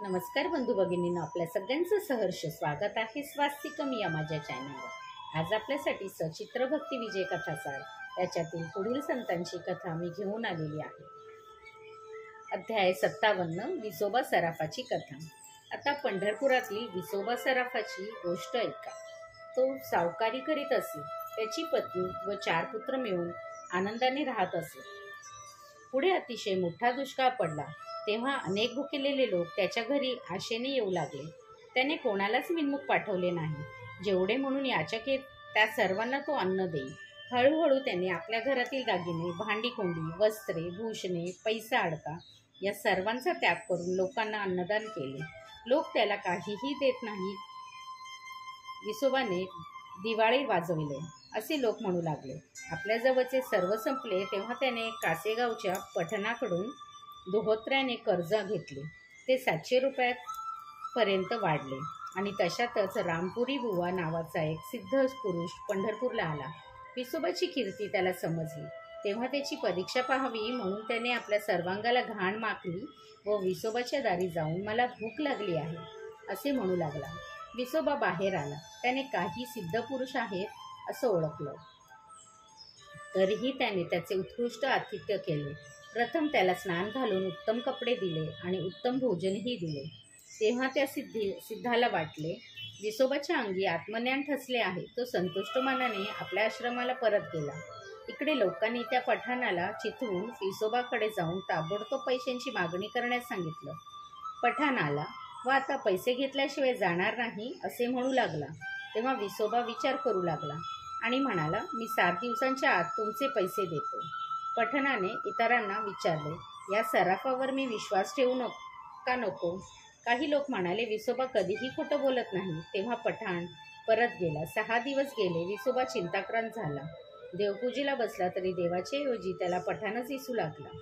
नमस्कार बंधू भगिनींनो, आपल्या सगळ्यांचं सहर्ष स्वागत आहे स्वास्तिकम या माझ्या चॅनलवर। आज आपल्यासाठी सचित्र भक्ती विजय कथासार त्याच्यातील पुढील संतांची कथा मी घेऊन आलेली आहे। अध्याय 57 विसोबा सराफाची कथा। आता पंढरपुरातील विसोबा सराफाची गोष्ट ऐका। तो सावकारी करीत असे, त्याची पत्नी व 4 पुत्र मिळून आनंदाने राहत असे। पुढे अतिशय मोठा दुष्काळ पडला, तेव्हा अनेक भुकेलेले लोक त्याच्या घरी आशेने येऊ लागले। त्याने कोणालाच विनमुख पाठवले नाही। जेवढे म्हणून याचक येत त्या सर्वांना तो अन्न देई। हळूहळू त्याने आपल्या घरातील दागिने, भांडीकोंडी, वस्त्रे, भूषणे, पैसा अडका या सर्वांचा त्याग करून लोकांना अन्नदान केले। लोक त्याला काहीही देत नाही, विसोबाने दिवाळे वाजविले असे लोक म्हणू लागले। आपल्या जवळचे सर्व संपले तेव्हा त्याने कासेगावच्या पठणाकडून दोहोत्र्याने कर्ज घेतले। ते 700 रुपयापर्यंत वाढले आणि तशातच रामपुरी बुवा नावाचा एक सिद्ध पुरुष पंढरपूरला आला। विसोबाची कीर्ती त्याला समजली, तेव्हा त्याची परीक्षा पाहावी म्हणून त्याने आपल्या सर्वांगाला घाण माखली व विसोबाच्या दारी जाऊन मला भूक लागली आहे असे म्हणू लागला। विसोबा बाहेर आला। त्याने काही सिद्ध पुरुष आहेत असं ओळखलं, तरीही त्याने त्याचे उत्कृष्ट आतिथ्य केले। प्रथम त्याला स्नान घालून उत्तम कपडे दिले आणि उत्तम भोजनही दिले। तेव्हा त्या सिद्धाला वाटले, विसोबाच्या अंगी आत्मज्ञान ठसले आहे। तो संतुष्ट मनाने आपल्या आश्रमाला परत गेला। इकडे लोकांनी त्या पठाणाला चिथवून विसोबाकडे जाऊन ताबडतोब पैशांची मागणी करण्यास सांगितलं। पठाण आला व आता पैसे घेतल्याशिवाय जाणार नाही असे म्हणू लागला। तेव्हा विसोबा विचार करू लागला आणि म्हणाला, मी 7 दिवसांच्या आत तुमचे पैसे देतो। पठाणाने इतरांना विचारले, या सराफावर मी विश्वास ठेवू का नको? काही लोक म्हणाले, विसोबा कधीही खोटं बोलत नाही। तेव्हा पठाण परत गेला। 6 दिवस गेले। विसोबा चिंताक्रांत झाला। देवपूजेला बसला तरी देवाच्या ऐवजी त्याला पठाणच दिसू लागला।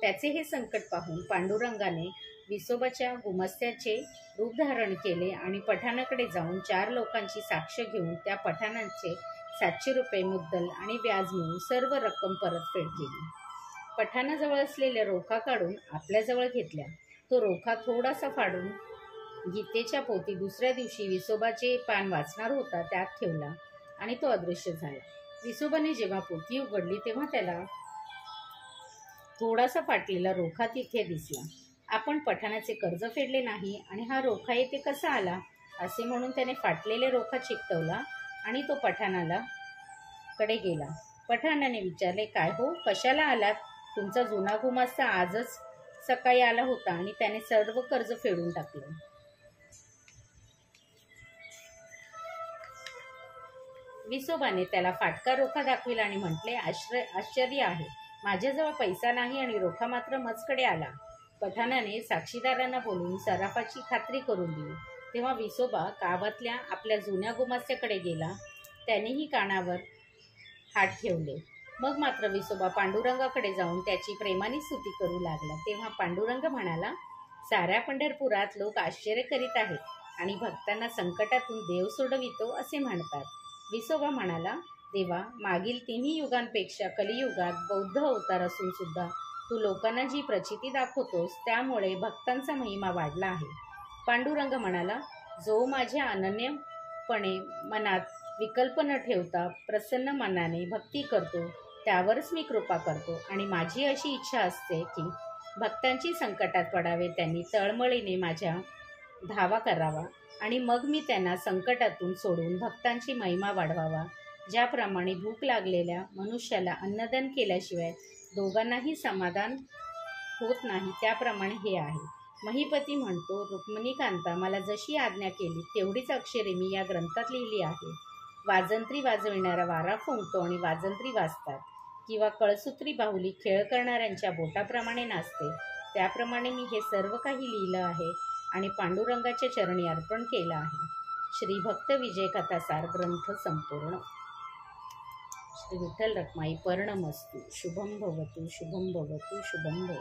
त्याचे हे संकट पाहून पांडुरंगाने विसोबाच्या गुमास्त्याचे रूप धारण केले आणि पठाणाकडे जाऊन 4 लोकांची साक्ष घेऊन त्या पठाणाचे 700 रुपये मुद्दल आणि व्याज मिळून सर्व रक्कम परतफेड केली। पठाणाजवळ असलेल्या रोखा काढून आपल्याजवळ घेतल्या। तो रोखा थोडासा फाडून गीतेच्या पोती दुसऱ्या दिवशी विसोबाचे पान वाचणार होता त्यात ठेवला आणि तो अदृश्य झाला। विसोबाने जेव्हा पोती उघडली तेव्हा त्याला थोडासा फाटलेला रोखा तिथे दिसला। आपण पठाणाचे कर्ज फेडले नाही आणि हा रोखा येथे कसा आला असे म्हणून त्याने फाटलेले रोखा चिकटवला आणि तो पठाणाला कडे गेला। पठाणाने विचारले, काय हो, कशाला आलात? तुमचा जुना गुमास्ता आजच सकाळी आला होता आणि त्याने सर्व कर्ज फेडून टाकलं। विसोबाने त्याला फाटका रोखा दाखविला आणि म्हटले, आश्चर्य आहे, माझ्याजवळ पैसा नाही आणि रोखा मात्र मजकडे आला। पठाणाने साक्षीदारांना बोलून सराफाची खात्री करून दिली। तेव्हा विसोबा गावातल्या आपल्या जुन्या गुमास्त्याकडे गेला। त्यानेही कानावर हात ठेवले। मग मात्र विसोबा पांडुरंगाकडे जाऊन त्याची प्रेमाने स्तुती करू लागला। तेव्हा पांडुरंग म्हणाला, साऱ्या पंढरपुरात लोक आश्चर्य करीत आहेत आणि भक्तांना संकटातून देव सोडवितो असे म्हणतात। विसोबा म्हणाला, देवा, मागील 3 युगांपेक्षा कलियुगात बौद्ध अवतार असून सुद्धा तू लोकांना जी प्रचिती दाखवतोस त्यामुळे भक्तांचा महिमा वाढला आहे। पांडुरंग म्हणाला, जो माझ्या अनन्यपणे मनात विकल्प न ठेवता प्रसन्न मनाने भक्ती करतो त्यावरच मी कृपा करतो आणि माझी अशी इच्छा असते की भक्तांची संकटात पडावे त्यांनी तळमळीने माझ्या धावा करावा आणि मग मी त्यांना संकटातून सोडून भक्तांची महिमा वाढवावा। ज्याप्रमाणे भूक लागलेल्या मनुष्याला अन्नदान केल्याशिवाय दोघांनाही समाधान होत नाही त्याप्रमाणे हे आहे। महीपती म्हणतो, रुक्मिणीकांता, मला जशी आज्ञा केली तेवढीच अक्षरे मी या ग्रंथात लिहिली आहे। वाजंत्री वाजविणारा वारा फुंकतो आणि वाजंत्री वाजतात किंवा कळसूत्री बाहुली खेळ करणाऱ्यांच्या बोटाप्रमाणे नाचते, त्याप्रमाणे मी हे सर्व काही लिहिलं आहे आणि पांडुरंगाच्या चरणी अर्पण केलं आहे। श्री भक्त विजय कथासार ग्रंथ संपूर्ण। श्री विठ्ठल रखमाई पर्णमस्तु। शुभम भवतु, शुभम भवतु, शुभम भवतु।